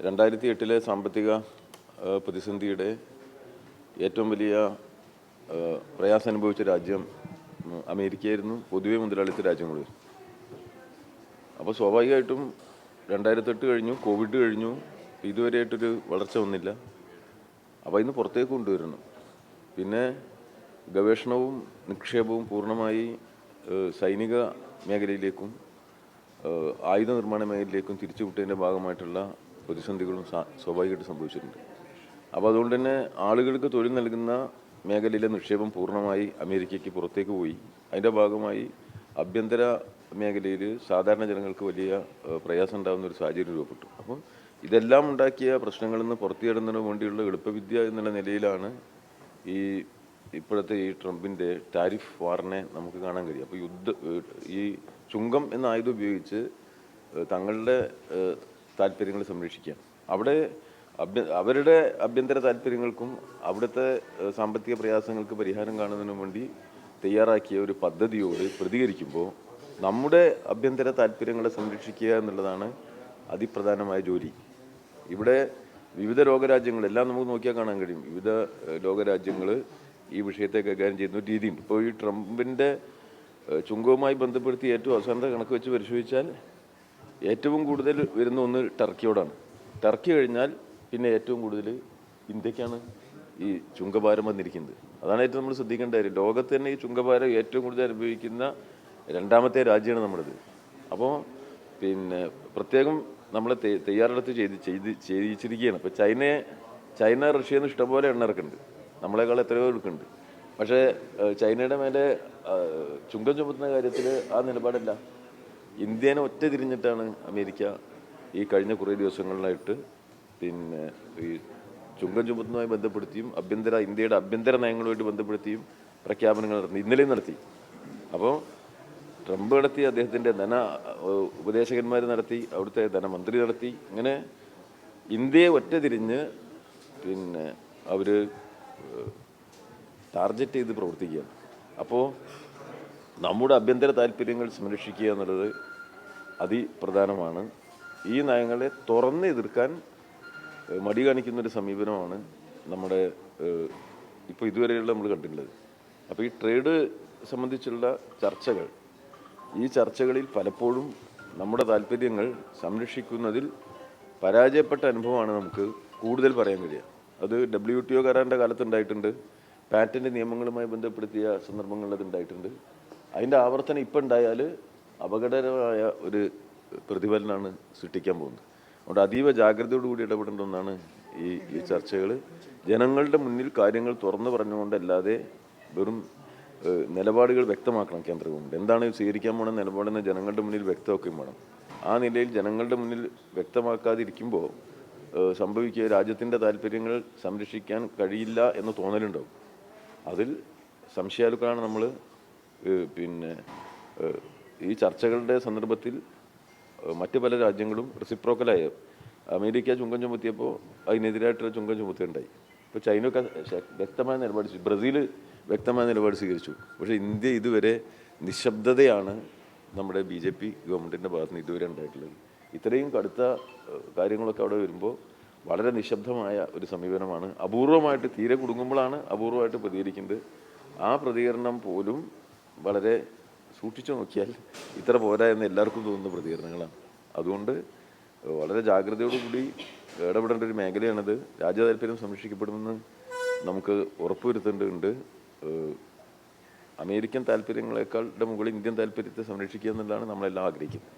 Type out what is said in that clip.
2008 സാമ്പത്തിക പ്രതിസന്ധിയുടെ ഏറ്റവും വലിയ പ്രയാസം അനുഭവിച്ച രാജ്യം അമേരിക്കയായിരുന്നു, പൊതുവെ മുതലാളിത്ത രാജ്യങ്ങൾ. അപ്പോൾ സ്വാഭാവികമായിട്ടും 2008 കഴിഞ്ഞു, കോവിഡ് കഴിഞ്ഞു, ഇതുവരെയായിട്ടൊരു വളർച്ച വന്നില്ല. അപ്പോൾ ഇന്ന് പുറത്തേക്ക് കൊണ്ടുവരണം. പിന്നെ ഗവേഷണവും നിക്ഷേപവും പൂർണ്ണമായി സൈനിക മേഖലയിലേക്കും ആയുധ നിർമ്മാണ മേഖലയിലേക്കും തിരിച്ചുവിട്ടതിൻ്റെ ഭാഗമായിട്ടുള്ള പ്രതിസന്ധികളും സ്വാഭാവികമായിട്ട് സംഭവിച്ചിട്ടുണ്ട്. അപ്പോൾ അതുകൊണ്ട് തന്നെ ആളുകൾക്ക് തൊഴിൽ നൽകുന്ന മേഖലയിലെ നിക്ഷേപം പൂർണ്ണമായി അമേരിക്കയ്ക്ക് പുറത്തേക്ക് പോയി. അതിൻ്റെ ഭാഗമായി ആഭ്യന്തര മേഖലയിൽ സാധാരണ ജനങ്ങൾക്ക് വലിയ പ്രയാസം ഉണ്ടാകുന്ന ഒരു സാഹചര്യം രൂപപ്പെട്ടു. അപ്പോൾ ഇതെല്ലാം ഉണ്ടാക്കിയ പ്രശ്നങ്ങളിൽ നിന്ന് പുറത്തുകടന്നതിന് വേണ്ടിയുള്ള എളുപ്പവിദ്യ എന്നുള്ള നിലയിലാണ് ഇപ്പോഴത്തെ ഈ ട്രംപിൻ്റെ ടാരിഫ് വാറിനെ നമുക്ക് കാണാൻ കഴിയും. അപ്പോൾ ഈ ചുങ്കം എന്ന ആയുധം ഉപയോഗിച്ച് തങ്ങളുടെ താല്പര്യങ്ങൾ സംരക്ഷിക്കാൻ അവിടെ അവരുടെ ആഭ്യന്തര താല്പര്യങ്ങൾക്കും അവിടുത്തെ സാമ്പത്തിക പ്രയാസങ്ങൾക്ക് പരിഹാരം കാണുന്നതിനു വേണ്ടി തയ്യാറാക്കിയ ഒരു പദ്ധതിയോട് പ്രതികരിക്കുമ്പോൾ നമ്മുടെ ആഭ്യന്തര താല്പര്യങ്ങളെ സംരക്ഷിക്കുക എന്നുള്ളതാണ് അതിപ്രധാനമായ ജോലി. ഇവിടെ വിവിധ ലോകരാജ്യങ്ങളെല്ലാം നമുക്ക് നോക്കിയാൽ കാണാൻ കഴിയും. വിവിധ ലോകരാജ്യങ്ങൾ ഈ വിഷയത്തെ കൈകാര്യം ചെയ്യുന്ന രീതിയുണ്ട്. ഇപ്പോൾ ഈ ട്രംപിൻ്റെ ചുങ്കവുമായി ബന്ധപ്പെടുത്തി ഏറ്റവും അവസാനത്തെ കണക്ക് വെച്ച് പരിശോധിച്ചാൽ ഏറ്റവും കൂടുതൽ വരുന്ന ഒന്ന് ടർക്കിയോടാണ്. ടർക്കി കഴിഞ്ഞാൽ പിന്നെ ഏറ്റവും കൂടുതൽ ഇന്ത്യക്കാണ് ഈ ചുങ്കഭാരം വന്നിരിക്കുന്നത്. അതാണ് ഏറ്റവും നമ്മൾ ശ്രദ്ധിക്കേണ്ട കാര്യം. ലോകത്ത് തന്നെ ഈ ചുങ്കഭാരം ഏറ്റവും കൂടുതൽ അനുഭവിക്കുന്ന രണ്ടാമത്തെ രാജ്യമാണ് നമ്മുടേത്. അപ്പോൾ പിന്നെ പ്രത്യേകം നമ്മളെ തയ്യാറെടുത്ത് ചെയ്യിച്ചിരിക്കുകയാണ്. ഇപ്പോൾ ചൈന റഷ്യയിൽ നിന്ന് ഇഷ്ടംപോലെ എണ്ണ ഇറക്കുന്നുണ്ട്, നമ്മളെക്കാൾ എത്രയോ എടുക്കുന്നുണ്ട്. പക്ഷേ ചൈനയുടെ മേലെ ചുങ്കം ചുമത്തുന്ന കാര്യത്തിൽ ആ നിലപാടല്ല. ഇന്ത്യനെ ഒറ്റ തിരിഞ്ഞിട്ടാണ് അമേരിക്ക ഈ കഴിഞ്ഞ കുറേ ദിവസങ്ങളിലായിട്ട് പിന്നെ ഈ ചുങ്കം ചുമത്തുന്നതുമായി ബന്ധപ്പെടുത്തിയും ഇന്ത്യയുടെ ആഭ്യന്തര നയങ്ങളുമായിട്ട് ബന്ധപ്പെടുത്തിയും പ്രഖ്യാപനങ്ങൾ ഇന്നലെയും നടത്തി. അപ്പോൾ ട്രംപ് നടത്തി, അദ്ദേഹത്തിൻ്റെ ഉപദേശകന്മാർ നടത്തി, അവിടുത്തെ ധനമന്ത്രി നടത്തി. ഇങ്ങനെ ഇന്ത്യയെ ഒറ്റ തിരിഞ്ഞ് പിന്നെ അവർ ടാർഗറ്റ് ചെയ്ത് പ്രവർത്തിക്കുകയാണ്. അപ്പോൾ നമ്മുടെ ആഭ്യന്തര താല്പര്യങ്ങൾ സംരക്ഷിക്കുക എന്നുള്ളത് അതിപ്രധാനമാണ്. ഈ നയങ്ങളെ തുറന്ന് എതിർക്കാൻ മടി കാണിക്കുന്നൊരു സമീപനമാണ് നമ്മുടെ ഇപ്പോൾ ഇതുവരെയുള്ള നമ്മൾ കണ്ടിട്ടുള്ളത്. അപ്പോൾ ഈ ട്രേഡ് സംബന്ധിച്ചുള്ള ഈ ചർച്ചകളിൽ പലപ്പോഴും നമ്മുടെ താല്പര്യങ്ങൾ സംരക്ഷിക്കുന്നതിൽ പരാജയപ്പെട്ട അനുഭവമാണ് നമുക്ക് കൂടുതൽ പറയാൻ കഴിയുക. അത് WTO കരാറിൻ്റെ കാലത്തുണ്ടായിട്ടുണ്ട്, പാറ്റന്റ് നിയമങ്ങളുമായി ബന്ധപ്പെടുത്തിയ സന്ദർഭങ്ങളിൽ അതുണ്ടായിട്ടുണ്ട്. അതിൻ്റെ ആവർത്തനം ഇപ്പം ഉണ്ടായാൽ അപകടകരമായ ഒരു പ്രതിഫലനമാണ് സൃഷ്ടിക്കാൻ പോകുന്നത്. അതുകൊണ്ട് അതീവ ജാഗ്രതയോടുകൂടി ഇടപെടേണ്ട ഒന്നാണ് ഈ ചർച്ചകൾ. ജനങ്ങളുടെ മുന്നിൽ കാര്യങ്ങൾ തുറന്നു പറഞ്ഞുകൊണ്ടല്ലാതെ വെറും നിലപാടുകൾ വ്യക്തമാക്കണം കേന്ദ്ര ഗവൺമെൻറ്. എന്താണ് സ്വീകരിക്കാൻ പോണ നിലപാടെന്ന് ജനങ്ങളുടെ മുന്നിൽ വ്യക്തമാക്കുകയും വേണം. ആ നിലയിൽ ജനങ്ങളുടെ മുന്നിൽ വ്യക്തമാക്കാതിരിക്കുമ്പോൾ സംഭവിക്കുക രാജ്യത്തിൻ്റെ താല്പര്യങ്ങൾ സംരക്ഷിക്കാൻ കഴിയില്ല എന്ന് തോന്നലുണ്ടാവും. അതിൽ സംശയാലുക്കളാണ് നമ്മൾ. പിന്നെ ഈ ചർച്ചകളുടെ സന്ദർഭത്തിൽ മറ്റ് പല രാജ്യങ്ങളും റെസിപ്രോക്കലായ അമേരിക്ക ചുങ്കം ചുമത്തിയപ്പോൾ അതിനെതിരായിട്ടുള്ള ചുങ്കം ചുമത്തുകയുണ്ടായി. ഇപ്പോൾ ചൈന വ്യക്തമായ നിലപാട്, ബ്രസീൽ വ്യക്തമായ നിലപാട് സ്വീകരിച്ചു. പക്ഷേ ഇന്ത്യ ഇതുവരെ നിശബ്ദതയാണ് നമ്മുടെ BJP ഗവൺമെൻറ്റിൻ്റെ ഭാഗത്ത് നിന്ന് ഇതുവരെ ഉണ്ടായിട്ടുള്ളത്. ഇത്രയും കടുത്ത കാര്യങ്ങളൊക്കെ അവിടെ വരുമ്പോൾ വളരെ നിശബ്ദമായ ഒരു സമീപനമാണ്. അപൂർവമായിട്ട്, തീരെ കുടുങ്ങുമ്പോഴാണ് അപൂർവമായിട്ട് പ്രതികരിക്കുന്നത്. ആ പ്രതികരണം പോലും വളരെ സൂക്ഷിച്ചു നോക്കിയാൽ ഇത്ര പോരാ എന്ന് എല്ലാവർക്കും തോന്നുന്ന പ്രതികരണങ്ങളാണ്. അതുകൊണ്ട് വളരെ ജാഗ്രതയോടുകൂടി ഇടപെടേണ്ട ഒരു മേഖലയാണിത്. രാജ്യതാല്പര്യം സംരക്ഷിക്കപ്പെടുമെന്ന് നമുക്ക് ഉറപ്പുവരുത്തേണ്ടതുണ്ട്. അമേരിക്കൻ താല്പര്യങ്ങളെക്കാളുടെ മുകളിൽ ഇന്ത്യൻ താല്പര്യത്തെ സംരക്ഷിക്കുക എന്നുള്ളതാണ് നമ്മളെല്ലാം ആഗ്രഹിക്കുന്നത്.